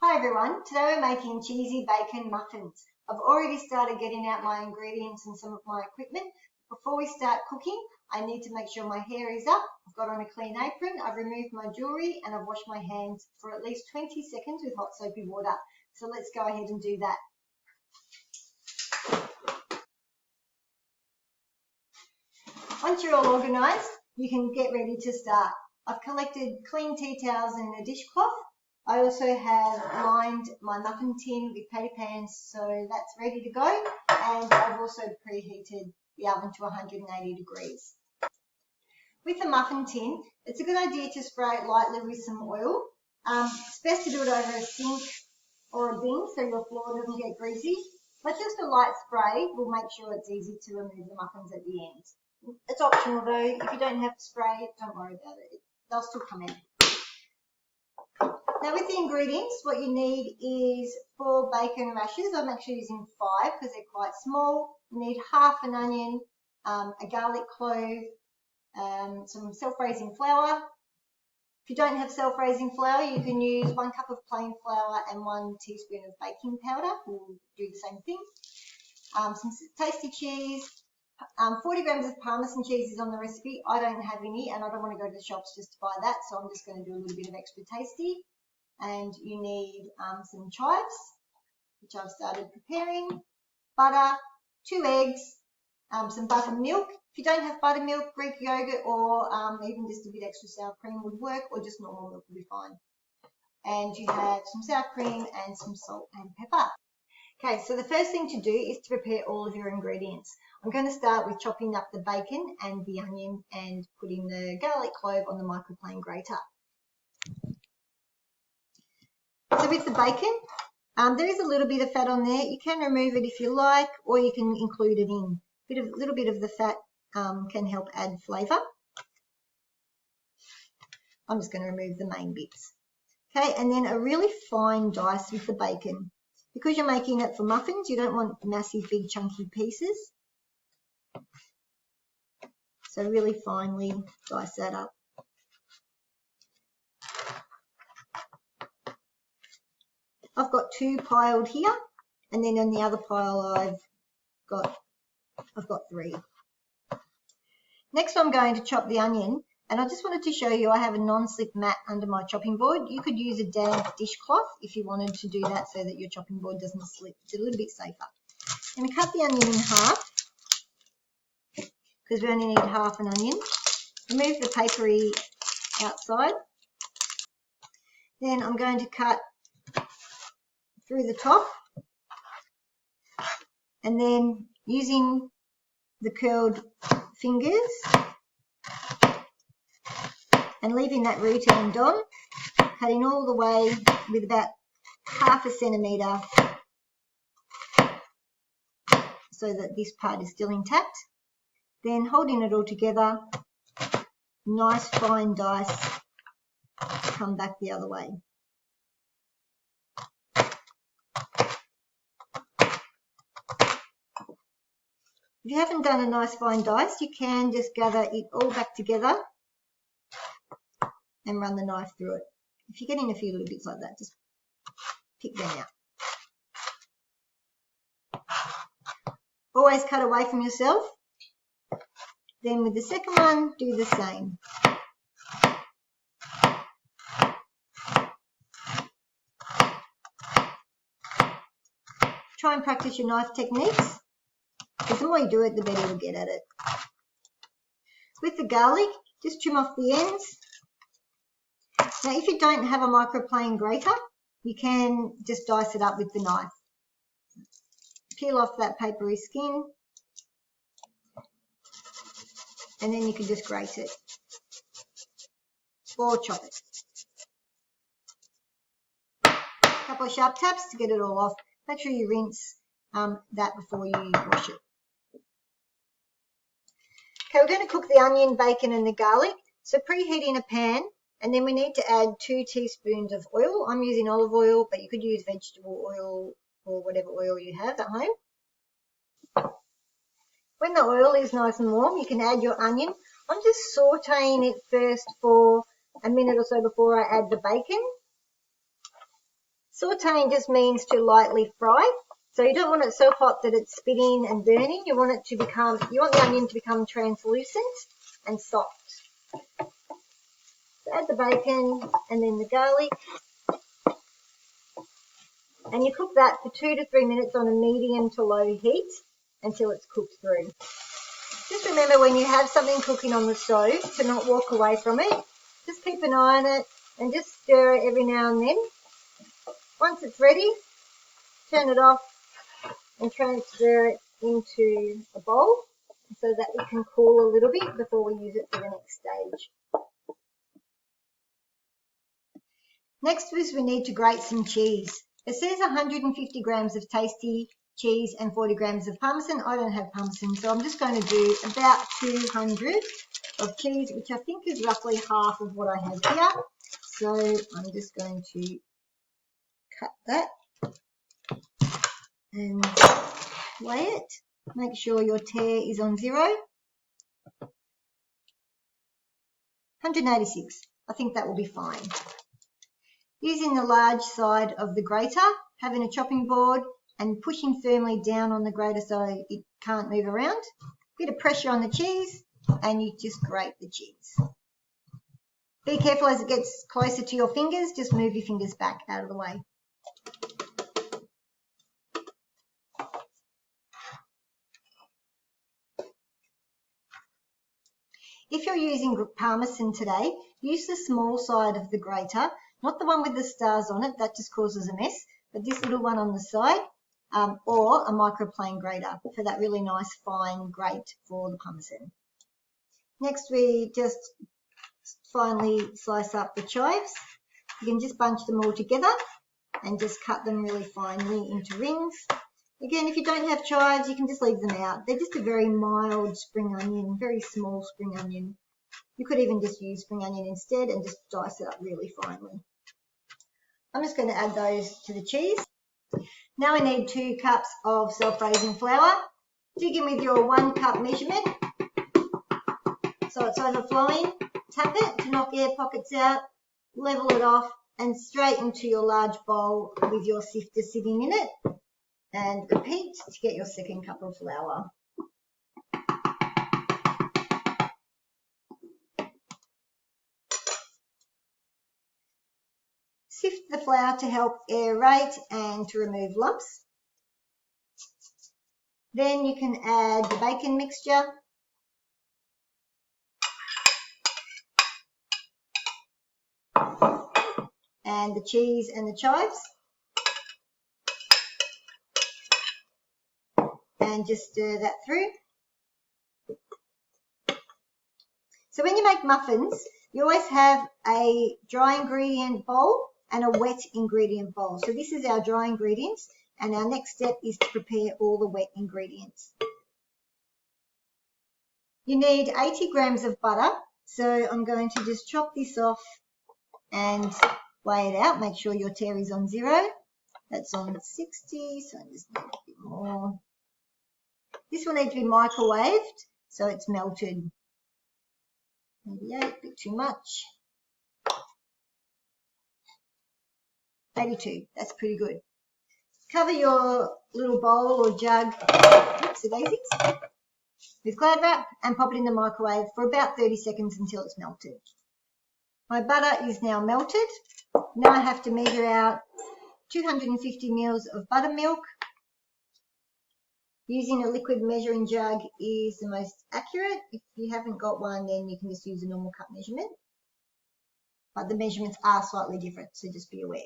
Hi everyone, today we're making cheesy bacon muffins. I've already started getting out my ingredients and some of my equipment. Before we start cooking, I need to make sure my hair is up. I've got on a clean apron, I've removed my jewellery and I've washed my hands for at least 20 seconds with hot soapy water. So let's go ahead and do that. Once you're all organised, you can get ready to start. I've collected clean tea towels and a dishcloth. I also have lined my muffin tin with patty pans, so that's ready to go. And I've also preheated the oven to 180 degrees. With the muffin tin, it's a good idea to spray it lightly with some oil. It's best to do it over a sink or a bin so your floor doesn't get greasy. But just a light spray will make sure it's easy to remove the muffins at the end. It's optional though. If you don't have to spray, don't worry about it. They'll still come in. Now with the ingredients, what you need is 4 bacon rashers. I'm actually using 5 because they're quite small. You need half an onion, a garlic clove, some self-raising flour. If you don't have self-raising flour, you can use 1 cup of plain flour and 1 teaspoon of baking powder. We'll do the same thing. Some tasty cheese. 40 grams of Parmesan cheese is on the recipe. I don't have any and I don't want to go to the shops just to buy that, so I'm just going to do a little bit of extra tasty. And you need some chives, which I've started preparing, butter, 2 eggs, some buttermilk. If you don't have buttermilk, Greek yogurt or even just a bit extra sour cream would work, or just normal milk would be fine. And you have some sour cream and some salt and pepper. Okay, so the first thing to do is to prepare all of your ingredients. I'm going to start with chopping up the bacon and the onion and putting the garlic clove on the microplane grater. So with the bacon, there is a little bit of fat on there. You can remove it if you like, or you can include it in. A little bit of the fat can help add flavour. I'm just going to remove the main bits. Okay, and then a really fine dice with the bacon. Because you're making it for muffins, you don't want massive, big, chunky pieces. So really finely dice that up. I've got 2 piled here, and then on the other pile I've got 3. Next I'm going to chop the onion, and I just wanted to show you I have a non-slip mat under my chopping board. You could use a damp dishcloth if you wanted to do that so that your chopping board doesn't slip. It's a little bit safer. I'm going to cut the onion in half because we only need half an onion. Remove the papery outside. Then I'm going to cut through the top, and then using the curled fingers and leaving that root end on, cutting all the way with about half a centimetre so that this part is still intact. Then holding it all together, nice fine dice, come back the other way. If you haven't done a nice fine dice, you can just gather it all back together and run the knife through it. If you're getting a few little bits like that, just pick them out. Always cut away from yourself. Then with the second one, do the same. Try and practice your knife techniques, because the more you do it, the better you'll get at it. With the garlic, just trim off the ends. Now, if you don't have a microplane grater, you can just dice it up with the knife. Peel off that papery skin, and then you can just grate it or chop it. A couple of sharp taps to get it all off. Make sure you rinse that before you wash it. Okay, we're going to cook the onion, bacon and the garlic. So preheating a pan, and then we need to add 2 teaspoons of oil. I'm using olive oil, but you could use vegetable oil or whatever oil you have at home. When the oil is nice and warm, you can add your onion. I'm just sauteing it first for a minute or so before I add the bacon. Sauteing just means to lightly fry. So you don't want it so hot that it's spitting and burning. You want the onion to become translucent and soft. So add the bacon and then the garlic. And you cook that for 2 to 3 minutes on a medium to low heat until it's cooked through. Just remember when you have something cooking on the stove to not walk away from it. Just keep an eye on it and just stir it every now and then. Once it's ready, turn it off and transfer it into a bowl so that it can cool a little bit before we use it for the next stage. Next is we need to grate some cheese. It says 150 grams of tasty cheese and 40 grams of parmesan. I don't have parmesan, so I'm just going to do about 200 of cheese, which I think is roughly half of what I have here. So I'm just going to cut that and weigh it. Make sure your tare is on 0. 186. I think that will be fine. Using the large side of the grater, having a chopping board and pushing firmly down on the grater so it can't move around. Bit of pressure on the cheese and you just grate the cheese. Be careful as it gets closer to your fingers, just move your fingers back out of the way. If you're using parmesan today, use the small side of the grater, not the one with the stars on it, that just causes a mess, but this little one on the side, or a microplane grater for that really nice fine grate for the parmesan. Next, we just finely slice up the chives. You can just bunch them all together and just cut them really finely into rings. Again, if you don't have chives, you can just leave them out. They're just a very mild spring onion, very small spring onion. You could even just use spring onion instead and just dice it up really finely. I'm just going to add those to the cheese. Now we need 2 cups of self-raising flour. Dig in with your 1 cup measurement so it's overflowing. Tap it to knock air pockets out, level it off and straight into your large bowl with your sifter sitting in it. And repeat to get your 2nd cup of flour. Sift the flour to help aerate and to remove lumps. Then you can add the bacon mixture. And the cheese and the chives. And just stir that through. So when you make muffins, you always have a dry ingredient bowl and a wet ingredient bowl. So this is our dry ingredients, and our next step is to prepare all the wet ingredients. You need 80 grams of butter. So I'm going to just chop this off and weigh it out. Make sure your tare is on 0. That's on 60, so I just need a bit more. This will need to be microwaved so it's melted. 88, a bit too much. 82, that's pretty good. Cover your little bowl or jug, oopsie daisies, with Glad wrap and pop it in the microwave for about 30 seconds until it's melted. My butter is now melted. Now I have to measure out 250 mils of buttermilk. Using a liquid measuring jug is the most accurate. If you haven't got one, then you can just use a normal cup measurement. But the measurements are slightly different, so just be aware.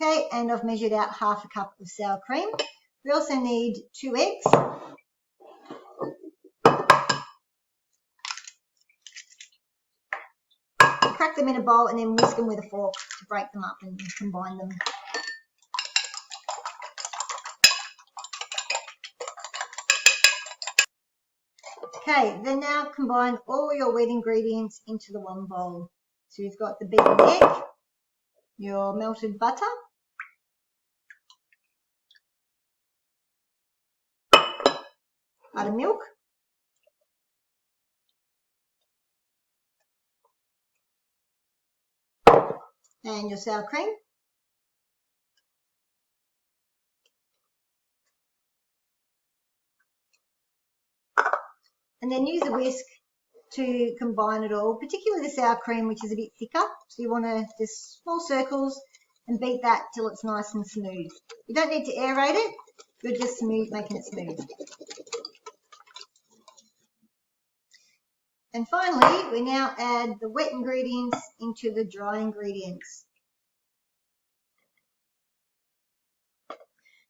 Okay, and I've measured out half a cup of sour cream. We also need 2 eggs. Crack them in a bowl and then whisk them with a fork to break them up and combine them. Okay, then now combine all your wet ingredients into the one bowl. So you've got the beaten egg, your melted butter, buttermilk, and your sour cream. and then use a whisk to combine it all, particularly the sour cream, which is a bit thicker. So you want to just small circles and beat that till it's nice and smooth. You don't need to aerate it, you're just making it smooth. And finally, we now add the wet ingredients into the dry ingredients.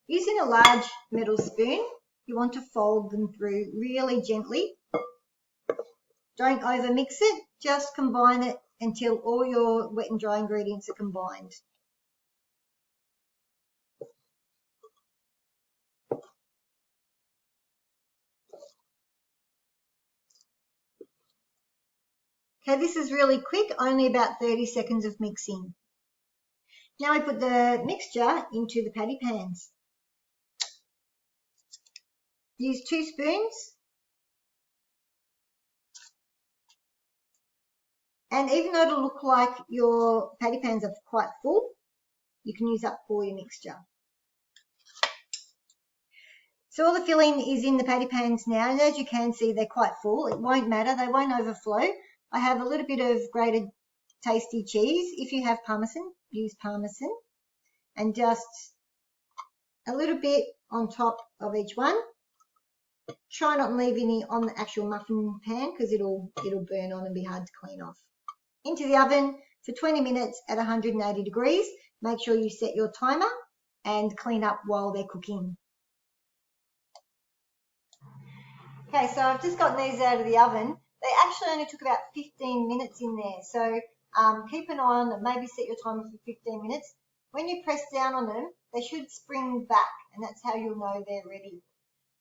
Using a large metal spoon, you want to fold them through really gently. Don't overmix it, just combine it until all your wet and dry ingredients are combined. Okay, this is really quick, only about 30 seconds of mixing. Now we put the mixture into the patty pans. Use 2 spoons, and even though it'll look like your patty pans are quite full, you can use up all your mixture. So all the filling is in the patty pans now, and as you can see, they're quite full. It won't matter, they won't overflow. I have a little bit of grated tasty cheese. If you have parmesan, use parmesan, and just a little bit on top of each one. Try not to leave any on the actual muffin pan because it'll burn on and be hard to clean off. Into the oven for 20 minutes at 180 degrees. Make sure you set your timer and clean up while they're cooking. Okay, so I've just gotten these out of the oven. They actually only took about 15 minutes in there. So keep an eye on them. Maybe set your timer for 15 minutes. When you press down on them, they should spring back, and that's how you'll know they're ready.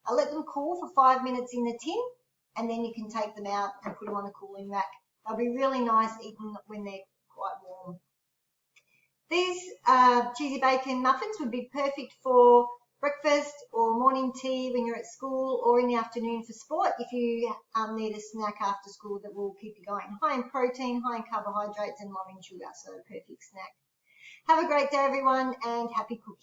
I'll let them cool for 5 minutes in the tin, and then you can take them out and put them on a cooling rack. They'll be really nice eaten when they're quite warm. These cheesy bacon muffins would be perfect for breakfast or morning tea when you're at school, or in the afternoon for sport if you need a snack after school that will keep you going. High in protein, high in carbohydrates, and low in sugar, so a perfect snack. Have a great day, everyone, and happy cooking.